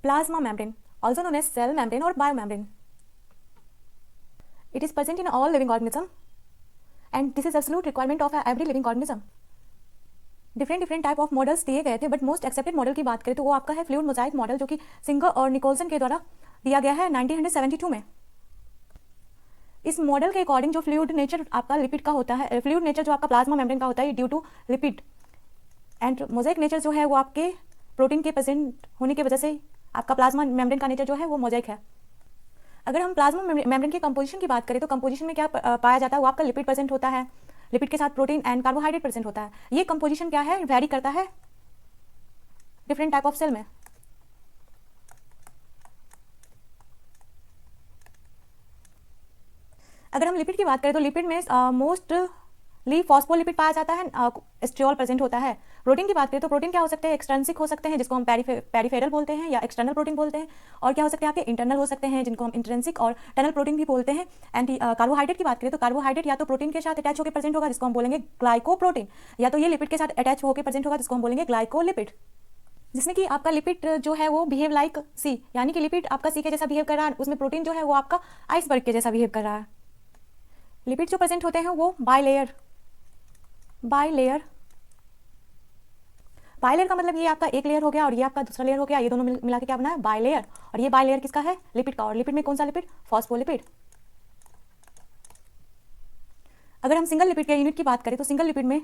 Plasma membrane, also known as cell membrane or biomembrane. It is present in all living organism and this is absolute requirement of every living organism. Different type of models दिए गए थे, but most accepted model की बात करें तो वो आपका है फ्लूइड मोजाइक मॉडल, जो कि सिंगर और निकोलसन के द्वारा दिया गया है 1972 में। इस मॉडल के अकॉर्डिंग जो फ्लूइड नेचर आपका लिपिड का होता है, फ्लूइड नेचर जो आपका प्लाज्मा मेम्ब्रेन का होता है due to lipid, and mosaic nature जो है वो आपके प्रोटीन के प्रेजेंट होने की वजह से आपका प्लाज्मा मेम्ब्रेन का नेचर जो है वो मोजाइक है। अगर हम प्लाज्मा मेम्ब्रेन की कंपोजिशन की बात करें तो कंपोजिशन में क्या पाया जाता है, वो आपका लिपिड प्रेजेंट होता है, लिपिड के साथ प्रोटीन एंड कार्बोहाइड्रेट प्रेजेंट होता है। ये कंपोजिशन क्या है, वेरी करता है डिफरेंट टाइप ऑफ सेल में। अगर हम लिपिड की बात करें तो लिपिड में मोस्टली फॉस्फोलिपिड पाया जाता है, एस्ट्रियोल प्रेजेंट होता है। प्रोटीन की बात करें तो प्रोटीन क्या हो सकते हैं, एक्सट्रिंसिक हो सकते हैं जिसको हम पेरिफेरल बोलते हैं या एक्सटर्नल प्रोटीन बोलते हैं, और क्या हो सकते हैं आपके इंटरनल हो सकते हैं जिनको हम इंट्रिंसिक और टनल प्रोटीन भी बोलते हैं। एंड कार्बोहाइड्रेट की बात करें तो कार्बोहाइड्रेट या तो प्रोटीन के साथ अटैच होकर प्रेजेंट होगा जिसको हम बोलेंगे ग्लाइकोप्रोटीन, या तो ये लिपिड के साथ अटैच होकर प्रेजेंट होगा जिसको हम बोलेंगे ग्लाइकोलिपिड। जिसमें कि आपका लिपिड जो है वो बिहेव लाइक सी, यानी कि लिपिड आपका सी के जैसा बिहेव कर रहा है, उसमें प्रोटीन जो है वो आपका आइसबर्ग के जैसा बिहेव कर रहा है। लिपिड जो प्रेजेंट होते हैं वो बाइलेयर का मतलब ये आपका एक लेयर हो गया और ये आपका दूसरा लेयर हो गया, ये दोनों मिला के क्या बना है, बाइलेयर। और ये बाइलेयर किसका है, लिपिड का। और लिपिड में कौन सा लिपिड, फॉस्फोलिपिड। अगर हम सिंगल लिपिड के यूनिट की बात करें तो सिंगल लिपिड में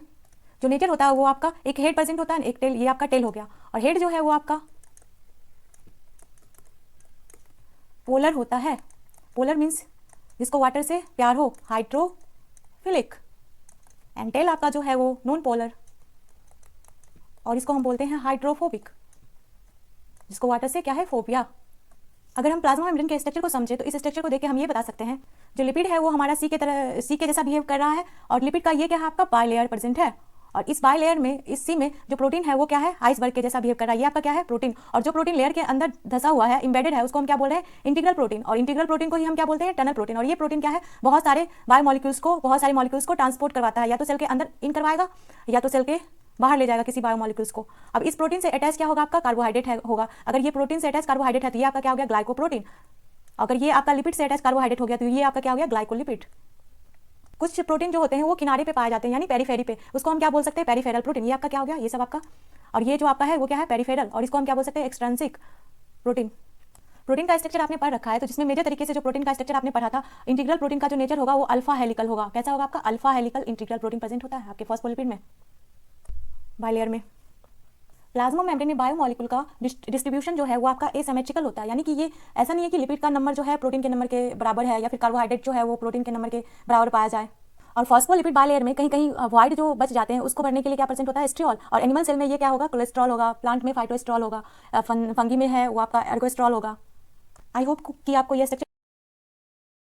जो नेचर होता है वो आपका एक हेड प्रेजेंट होता है, एक टेल, ये आपका टेल हो गया। और हेड जो है वो आपका पोलर होता है। पोलर मीन्स जिसको वाटर से प्यार हो, हाइड्रोफिलिक। एंड टेल आपका जो है वो नॉन पोलर और इसको हम बोलते हैं हाइड्रोफोबिक, जिसको वाटर से क्या है, फोबिया। अगर हम प्लाज्मा मेम्ब्रेन के स्ट्रक्चर को समझे तो इस स्ट्रक्चर को देख के हम ये बता सकते हैं जो लिपिड है वो हमारा सी के जैसा बिहेव कर रहा है, और लिपिड का ये क्या है आपका बाइलेयर प्रेजेंट है। और इस बाइलेयर में, इस सी में जो प्रोटीन है वो क्या है, आइसबर्ग के जैसा बिहेव कर रहा है, ये आपका क्या है, प्रोटीन। और जो प्रोटीन लेयर के अंदर धसा हुआ है, इंबेडेड है, उसको हम क्या बोल रहे हैं, इंटीग्रल प्रोटीन। और इंटीग्रल प्रोटीन को ही हम क्या बोलते हैं, टनल प्रोटीन। और ये प्रोटीन क्या है, बहुत सारे बायोमोलिक्यूल्स को, बहुत सारे मॉलिक्यूल्स को ट्रांसपोर्ट करवाता है, या तो सेल के अंदर इन करवाएगा या तो सेल के बाहर ले जाएगा किसी बायोमोलिक्यूल्स को। अब इस प्रोटीन से अटैच क्या होगा, आपका कार्बोहाइड्रेट होगा। अगर ये प्रोटीन से अटैच कार्बोहाइड्रेट है तो ये आपका क्या हो गया, ग्लाइकोप्रोटीन। अगर ये आपका लिपिड से अटैच कार्बोहाइड्रेट हो गया तो ये आपका क्या हो गया, ग्लाइकोलिपिड। कुछ प्रोटीन जो होते हैं वो किनारे पे पाए जाते हैं, यानी पेरीफेरी पे, उसको हम क्या बोल सकते हैं, पेरीफेरल प्रोटीन। ये आपका क्या हो गया, ये सब आपका। और ये जो आपका है वो क्या है, पेरीफेरल, और इसको हम क्या बोल सकते हैं, एक्सट्रिंसिक प्रोटीन। प्रोटीन का स्ट्रक्चर आपने पढ़ रखा है, तो जिसमें मेजर तरीके से जो प्रोटीन का स्ट्रक्चर आपने पढ़ा था, इंटीग्रल प्रोटीन का जो नेचर होगा वो अल्फा हेलिकल होगा। कैसा होगा आपका, alpha helical integral protein present होता है आपके फॉस्फोलिपिड में, बाइलेयर में। प्लाज्मा मेम्ब्रेन में बायोमोलिक्यूल का डिस्ट्रीब्यूशन जो है वो आपका एसिमेट्रिकल होता है, यानी कि ये ऐसा नहीं है कि लिपिड का नंबर जो है प्रोटीन के नंबर के बराबर है, या फिर कार्बोहाइड्रेट जो है वो प्रोटीन के नंबर के बराबर पाया जाए। और फॉस्फोलिपिड बाइलेयर में कहीं कहीं वाइड जो बच जाते हैं उसको भरने के लिए क्या प्रेजेंट होता है, एस्ट्रियोल। और एनिमल सेल में ये क्या होगा, कोलेस्ट्रॉल होगा। प्लांट में फाइटोएस्ट्रॉल होगा, फंगी में है वो आपका एर्गोएस्ट्रॉल होगा। आई होप कि आपको ये स्ट्रक्चर